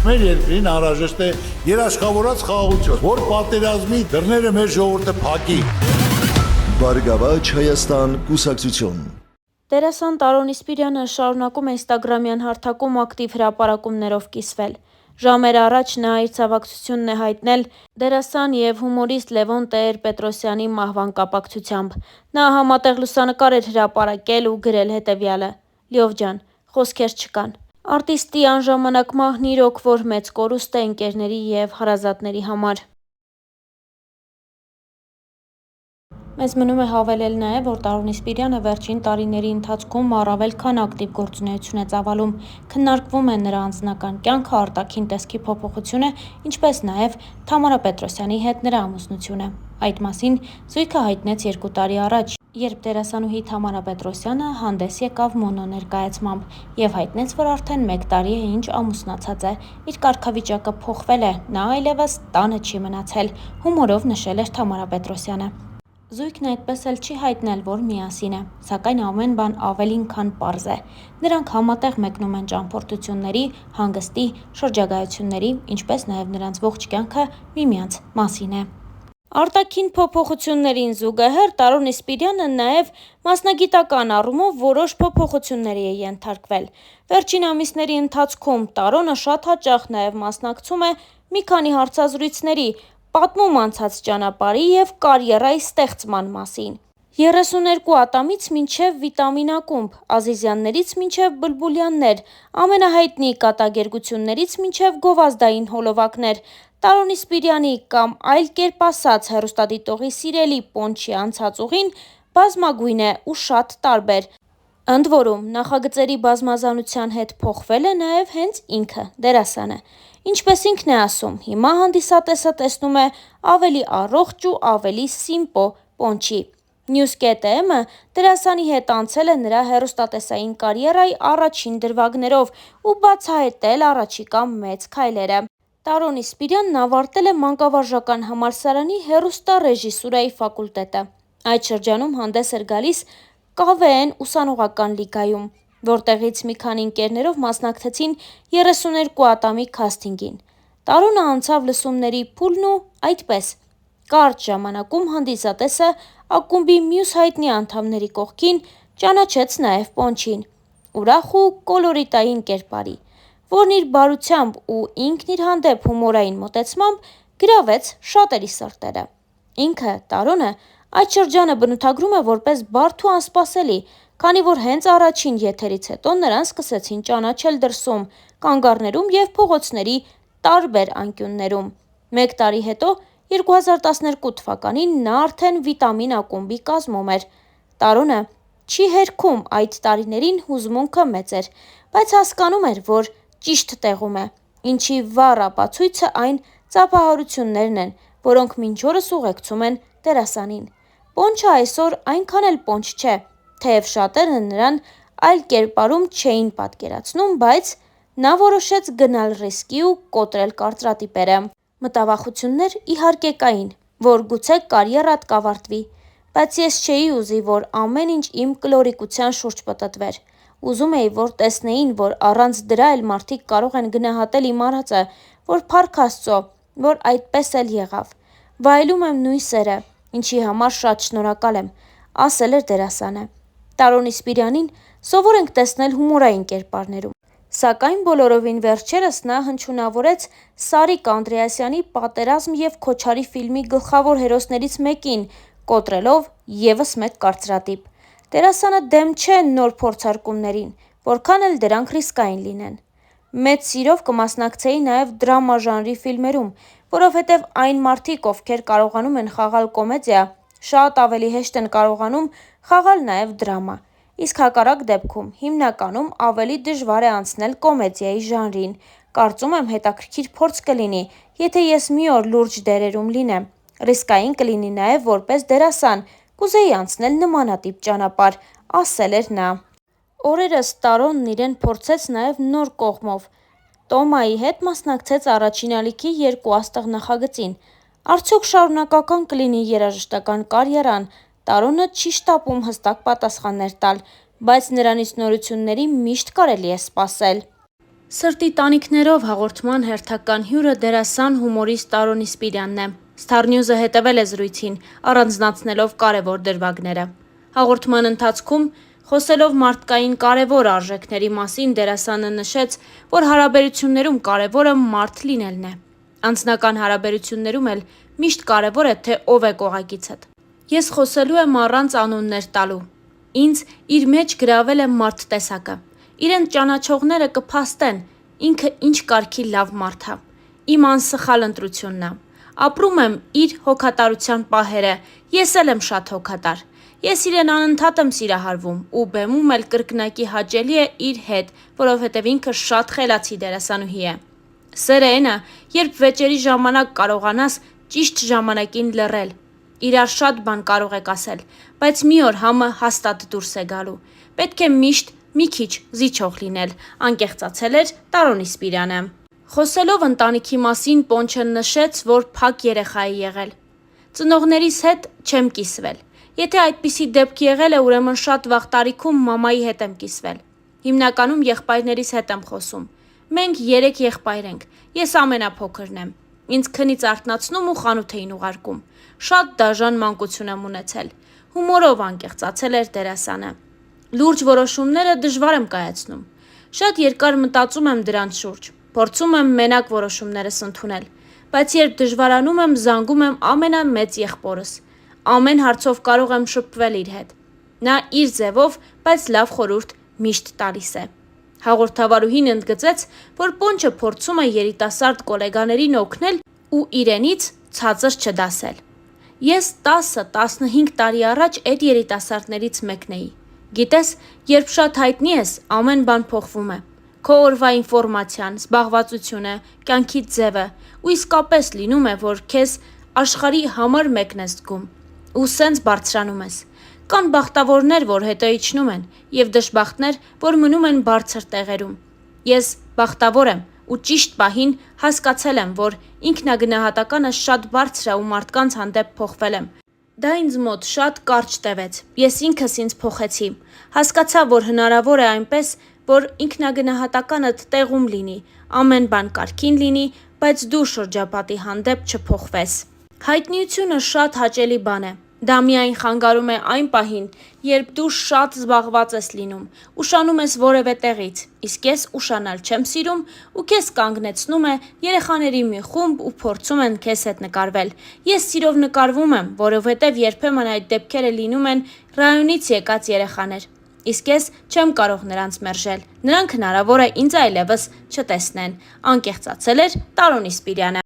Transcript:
Մեր երկրին անհրաժեշտ է երաշխավորած խաղաղություն, որ պատերազմի դռները մեր ժողովուրդը փակի։ Բարգավաճ Հայաստան կուսակցություն։ Դերասան Տարոն Իսպիրյանը շարունակում է ինստագրամյան հարթակում ակտիվ հրապարակումներով կիսվել։ Ժամեր առաջ նա իր ցավակցությունն է հայտնել դերասան եւ հումորիստ Լևոն Տեր-Պետրոսյանի մահվան կապակցությամբ։ Նա համատեղ լուսանկար էր հրապարակել ու գրել հետևյալը. «Լյով ջան, խոսքեր չկան։ Արտիստի անժամանակ մահն իրոք որ մեծ կորուստ է ընկերների եւ հարազատների համար»։ Մեզ մնում է հավելել նաև, որ Տարոն Իսպիրյանը վերջին տարիների ընթացքում առավել քան ակտիվ գործունեություն է ծավալում, քննարկվում է նրա անձնական կյանքը, արտաքին տեսքի փոփոխությունը, ինչպես նաև Թամարա Պետրոսյանի հետ նրա ամուսնությունը։ Այդ մասին զույգը հայտնեց 2 տարի առաջ, երբ դերասանուհի Թամարա Պետրոսյանը հանդես եկավ մոնո ներկայացմամբ եւ հայտնեց, որ արդեն 1 տարի է ինչ ամուսնացած է, իր կարգավիճակը փոխվել է, նա այլևս տանը չի մնացել, հումորով նշել էր Թամարա Պետրոսյանը։ Զույգն այդպես էլ չի հայտնել, որ միասին է, սակայն ամեն բան ավելին քան պարզ է։ Նրանք համատեղ մեկնում են ճամփորդությունների, հանգստի, շրջագայությունների, ինչպես նաև նրանց ողջ կյանքը միմյանց մասին է։ Արտաքին փոփոխություններին զուգահեռ Տարոն Իսպիրյանը նաև մասնագիտական առումով որոշ փոփոխությունների է ենթարկվել։ Վերջին ամիսների ընթացքում Տարոնը շատ հաճախ նաև մասնակցում է մի քանի հարցազրույցների, պատմում անցած ճանապարհի եւ կարիերայի ստեղծման մասին։ 32 ատամից մինչև Վիտամին ակումբ, Ազիզյաններից մինչև Բլբուլյաններ, ամենահայտնի կատակերգություններից մինչև գովազդային հոլովակներ, Տարոն Իսպիրյանի կամ այլ կերպ ասած հեռուստադիտողի սիրելի Պոնչի անցած ուղին բազմագույն է ու շատ տարբեր։ Ընդ որում, նախագծերի բազմազանության հետ փոխվել է նաև հենց ինքը՝ դերասանը։ Ինչպես ինքն է ասում, հիմա հանդիսատեսը տեսնում է ավելի առողջ ու ավելի սիմպո Պոնչի։ News.am-ը դերասանի հետ անցել է նրա հեռուստատեսային կարիերայի առաջին դրվագներով ու բացահայտել առաջիկա մեծ քայլերը։ Տարոն Իսպիրյանն ավարտել է Մանկավարժական համալսարանի հեռուստառեժիսուրայի ֆակուլտետը։ Այդ շրջանում հանդես էր գալիս ԿՎՆ ուսանողական լիգայում, որտեղից մի քանի ընկերներով մասնակցեցին 32 ատամի քասթինգին։ Տարոնը անցավ լսումների փուլն ու այդպես։ Կարճ ժամանակում հանդիսատեսը ակումբի մյուս հայտնի անդամների կողքին ճանաչեց նաև Պոնչին, ուրախ ու կոլորիտային կերպարի, որն իր բարությամբ ու ինքն իր հանդեպ հումորային մոտեցմամբ գրավեց շատերի սրտերը։ Ինքը՝ Տարոնը, այդ շրջանը բնութագրում է որպես բարդ ու անսպասելի, քանի որ հենց առաջին եթերից հետո նրան սկսեցին ճանաչել դրսում, կանգառներում եւ փողոցների տարբեր անկյուններում։ 1 տարի հետո 2012 թվականին նա արդեն Վիտամին ակումբի կազմում էր։ Տարոնը չի հերքում այդ տարիներին հուզմունքը մեծ էր, բայց հասկանում էր, որ ճիշտ տեղում է, ինչի վառ ապացույցը այն ծափահարություններն են, որոնք մինչ օրս ուղեկցում են դերասանին։ Պոնչը այսօր այնքան էլ Պոնչ չէ, թեև շատերը նրան այլ կերպարում չէին պատկերացնում, բայց նա որոշեց գնալ ռիսկի ու կոտրել կարծրատիպերը։ Մտավախություններ իհարկե կային, որ գուցե կարիերատ կավարտվի, բայց ես չէի ուզի, որ ամեն ինչ իմ կլորիկության շուրջ պտտվեր։ Ուզում էի, որ տեսնեին, որ առանց դրա էլ մարդիկ կարող են գնահատել իմ արածը, որ փառք Աստծո, որ այդպես էլ եղավ։ Վայելում եմ նույն սերը, ինչի համար շատ շնորհակալ եմ, ասել էր դերասանը։ Տարոն Իսպիրյանին սովոր ենք տեսնել հումորային կերպարներում, սակայն բոլորովին վերջերս նա հնչյունավորեց Սարիկ Անդրեասյանի «Պատերազմ և Քոչարի» ֆիլմի գլխավոր հերոսներից մեկին, կոտրելով ևս մեկ կարծրատիպ։ Դերասանը դեմ չէ նոր փորձարկումներին, որքան էլ դրանք ռիսկային լինեն։ Մեծ սիրով կմասնակցեի նաև դրամա ժանրի ֆիլմերում, որովհետև այն մարդիկ, ովքեր կարողանում են խաղալ կոմեդիա, շատ ավելի հեշտ են կարողանում խաղալ նաև դրամա, իսկ հակառակ դեպքում հիմնականում ավելի դժվար է անցնել կոմեդիայի ժանրին։ Կարծում եմ հետաքրքիր փորձ կլինի, եթե ես մի օր լուրջ դերերում լինեմ։ Ռիսկային կլինի նաև որպես դերասան, կուզեի անցնել նմանատիպ ճանապարհ, ասել էր նա։ Օրերս Տարոնն իրեն փորձեց նաև նոր կողմով։ Տոմայի հետ մասնակցեց առաջին ալիքի 2 աստղ նախագծին։ Արդյոք շարունակական կլինի երաժշտական կարիերան։ Տարոնը չի շտապում հստակ պատասխաններ տալ, բայց նրանից նորությունների միշտ կարելի է սպասել։ Սրտի տանիքներով հաղորդման հերթական հյուրը դերասան հումորիստ Տարոն Իսպիրյանն է։ Star News-ը հետևել է զրույցին, առանձնացնելով կարևոր դրվագները։ Հաղորդման ընթացքում, խոսելով մարդկային կարևոր արժեքների մասին, դերասանը նշեց, որ հարաբերություններում կարևորը մարդ լինելն է։ Անձնական հարաբերություններում էլ միշտ կարևոր է, թե ով է կողակիցդ։ Ես խոսելու եմ առանց անուններ տալու։ Ինձ իր մեջ գրավել է մարդ տեսակը։ Իրեն ճանաչողները կփաստեն, ինքը ինչ կարգի լավ մարդ է։ Իմ անսխալ ընտրությունն է։ Ապրում եմ իր հոգատարության պահերը, ես էլ եմ շատ հոգատար։ Ես իրեն անընդհատ եմ սիրահարվում ու բեմում էլ կրկնակի հաճելի է իր հետ, որովհետև ինքը շատ խելացի դերասանուհի է։ Սերը էն է, երբ վեճերի ժամանակ կարողանաս ճիշտ ժամանակին լռել։ Իրար շատ բան կարող եք ասել, բայց մի օր համը հաստատ դուրս է գալու։ Պետք է միշտ մի քիչ զիջող լինել, անկեղծացել էր Տարոն Իսպիրյանը։ Խոսելով ընտանիքի մասին, Պոնչը նշեց, որ փակ երեխա է եղել։ Ծնողներիս հետ չեմ կիսվել։ Եթե այդպիսի դեպք եղել է, ուրեմն շատ վաղ տարիքում մամայի հետ եմ կիսվել։ Հիմնականում եղբայրներիս հետ եմ խոսում։ Մենք 3 եղբայր ենք։ Ես ամենափոքրն եմ։ Ինձ քնից արթնացնում ու խանութ էին ուղարկում։ Շատ դաժան մանկություն եմ ունեցել։ Հումորով անկեղծացել էր դերասանը։ Լուրջ որոշումները դժվար եմ կայացնում։ Շատ երկար մտածում եմ դրանց շուրջ։ Փորձում եմ մենակ որոշումներս ընդունել, բայց երբ դժվարանում եմ, զանգում եմ ամենամեծ եղբորս։ Ամեն հարցով կարող եմ շփվել իր հետ։ Նա իր ձևով, բայց լավ խորհուրդ միշտ տալիս է։ Հաղորդավարուհին ընդգծեց, որ Պոնչը փորձում է երիտասարդ գոլեգաներին օգնել ու իրենից ցածր չդասել։ Ես 10-15 տարի առաջ այդ երիտասարդներից մեկն էի։ Գիտես, երբ շատ հայտնի ես, ամեն բան փոխվում է։ Քո օրվա ինֆորմացիան, զբաղվածությունը, կյանքի ձևը, ու իսկապես լինում է, որ քեզ աշխարհի համար մեկն ես զգում, ու սենց բարձրանում ես։ Կան բախտավորներ, որ հետո իջնում են, եւ դժբախտներ, որ մնում են բարձր տեղերում։ Ես բախտավոր եմ ու ճիշտ պահին հասկացել եմ, որ ինքնագնահատականը շատ բարձր է ու մարդկանց հանդեպ փոխվել եմ։ Դա ինձ մոտ շատ կարճ տևեց։ Ես ինքս ինձ փոխեցի։ Հասկացա, որ հնարավոր է այնպես, որ ինքնագնահատականդ տեղում լինի, ամեն բան կարգին լինի, բայց դու շրջապատի հանդեպ չփոխվես։ Հայտնիությունը շատ հաճելի բան է։ Դա միայն խանգարում է այն պահին, երբ դու շատ զբաղված ես լինում, ուշանում ես որևէ տեղից, իսկ ես ուշանալ չեմ սիրում ու քեզ կանգնեցնում է երեխաների մի խումբ ու փորձում են քեզ հետ նկարվել։ Ես սիրով նկարվում եմ, որովհետև երբեմն այդ դեպքերը լինում են ռայոնից եկած երեխաներ, իսկ ես չեմ կարող նրանց մերժել։ Նրանք հնարավոր է ինձ այլևս չտեսնեն, անկեղծացել էր Տարոն Իսպիրյանը։